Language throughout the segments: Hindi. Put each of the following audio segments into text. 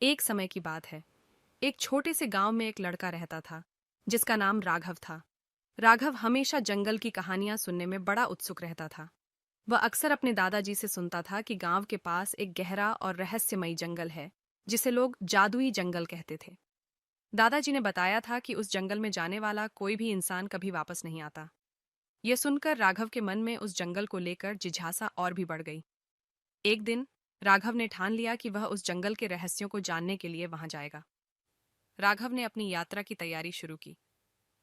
एक समय की बात है। एक छोटे से गांव में एक लड़का रहता था जिसका नाम राघव था। राघव हमेशा जंगल की कहानियां सुनने में बड़ा उत्सुक रहता था। वह अक्सर अपने दादाजी से सुनता था कि गांव के पास एक गहरा और रहस्यमयी जंगल है जिसे लोग जादुई जंगल कहते थे। दादाजी ने बताया था कि उस जंगल में जाने वाला कोई भी इंसान कभी वापस नहीं आता। यह सुनकर राघव के मन में उस जंगल को लेकर जिज्ञासा और भी बढ़ गई। एक दिन राघव ने ठान लिया कि वह उस जंगल के रहस्यों को जानने के लिए वहां जाएगा। राघव ने अपनी यात्रा की तैयारी शुरू की।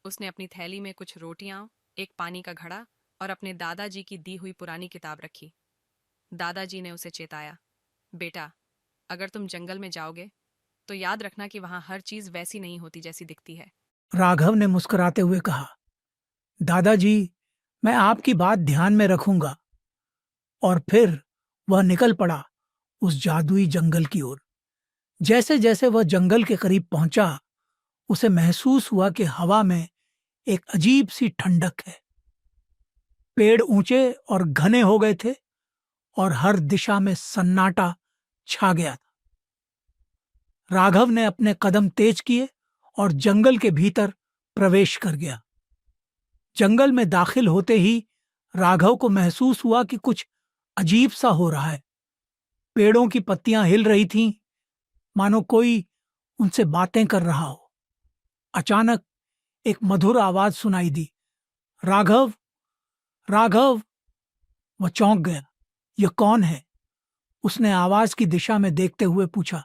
उसने अपनी थैली में कुछ रोटियां, एक पानी का घड़ा और अपने दादाजी की दी हुई पुरानी किताब रखी। दादाजी ने उसे चेताया, बेटा, अगर तुम जंगल में जाओगे तो याद रखना कि वहां हर चीज वैसी नहीं होती जैसी दिखती है। राघव ने मुस्कुराते हुए कहा, दादाजी, मैं आपकी बात ध्यान में रखूंगा। और फिर वह निकल पड़ा उस जादुई जंगल की ओर। जैसे जैसे वह जंगल के करीब पहुंचा, उसे महसूस हुआ कि हवा में एक अजीब सी ठंडक है। पेड़ ऊंचे और घने हो गए थे और हर दिशा में सन्नाटा छा गया था। राघव ने अपने कदम तेज किए और जंगल के भीतर प्रवेश कर गया। जंगल में दाखिल होते ही राघव को महसूस हुआ कि कुछ अजीब सा हो रहा है। पेड़ों की पत्तियां हिल रही थीं, मानो कोई उनसे बातें कर रहा हो। अचानक एक मधुर आवाज सुनाई दी, राघव, राघव। वह चौंक गया। यह कौन है? उसने आवाज की दिशा में देखते हुए पूछा।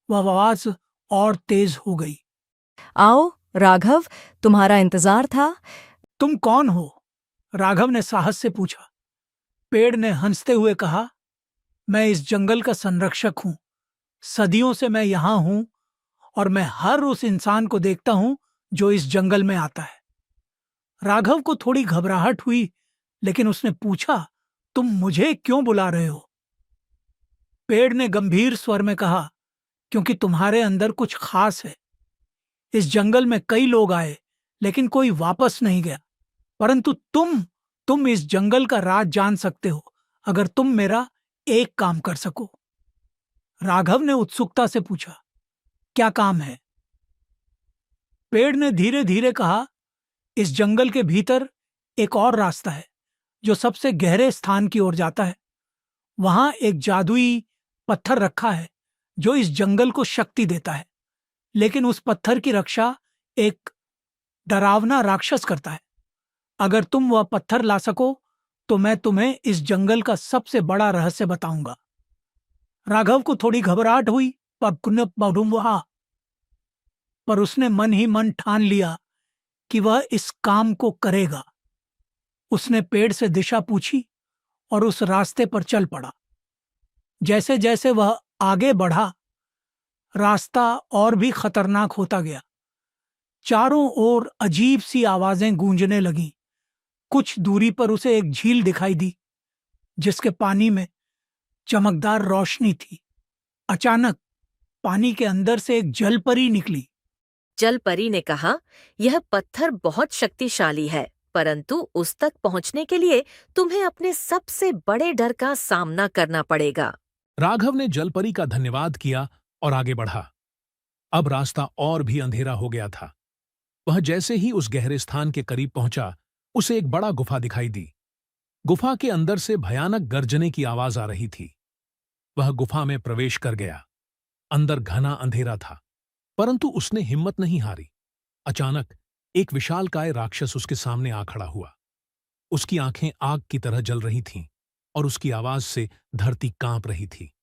वह आवाज और तेज हो गई। आओ राघव, तुम्हारा इंतजार था। तुम कौन हो? राघव ने साहस से पूछा। पेड़ ने हंसते हुए कहा, मैं इस जंगल का संरक्षक हूं। सदियों से मैं यहां हूं और मैं हर उस इंसान को देखता हूं जो इस जंगल में आता है। राघव को थोड़ी घबराहट हुई, लेकिन उसने पूछा, तुम मुझे क्यों बुला रहे हो? पेड़ ने गंभीर स्वर में कहा, क्योंकि तुम्हारे अंदर कुछ खास है। इस जंगल में कई लोग आए, लेकिन कोई वापस नहीं गया। परंतु तुम इस जंगल का राज जान सकते हो, अगर तुम मेरा एक काम कर सको। राघव ने उत्सुकता से पूछा, क्या काम है? पेड़ ने धीरे धीरे कहा, इस जंगल के भीतर एक और रास्ता है जो सबसे गहरे स्थान की ओर जाता है। वहां एक जादुई पत्थर रखा है जो इस जंगल को शक्ति देता है, लेकिन उस पत्थर की रक्षा एक डरावना राक्षस करता है। अगर तुम वह पत्थर ला सको तो मैं तुम्हें इस जंगल का सबसे बड़ा रहस्य बताऊंगा। राघव को थोड़ी घबराहट हुई, पर उसने मन ही मन ठान लिया कि वह इस काम को करेगा। उसने पेड़ से दिशा पूछी और उस रास्ते पर चल पड़ा। जैसे जैसे वह आगे बढ़ा, रास्ता और भी खतरनाक होता गया। चारों ओर अजीब सी आवाजें गूंजने लगीं। कुछ दूरी पर उसे एक झील दिखाई दी, जिसके पानी में चमकदार रोशनी थी। अचानक पानी के अंदर से एक जलपरी निकली। जलपरी ने कहा, यह पत्थर बहुत शक्तिशाली है, परंतु उस तक पहुंचने के लिए तुम्हें अपने सबसे बड़े डर का सामना करना पड़ेगा। राघव ने जलपरी का धन्यवाद किया और आगे बढ़ा। अब रास्ता और भी अंधेरा हो गया था। वह जैसे ही उस गहरे स्थान के करीब पहुंचा, उसे एक बड़ा गुफा दिखाई दी। गुफा के अंदर से भयानक गर्जने की आवाज आ रही थी। वह गुफा में प्रवेश कर गया। अंदर घना अंधेरा था, परंतु उसने हिम्मत नहीं हारी। अचानक एक विशालकाय राक्षस उसके सामने आ खड़ा हुआ। उसकी आंखें आग की तरह जल रही थीं और उसकी आवाज से धरती कांप रही थी।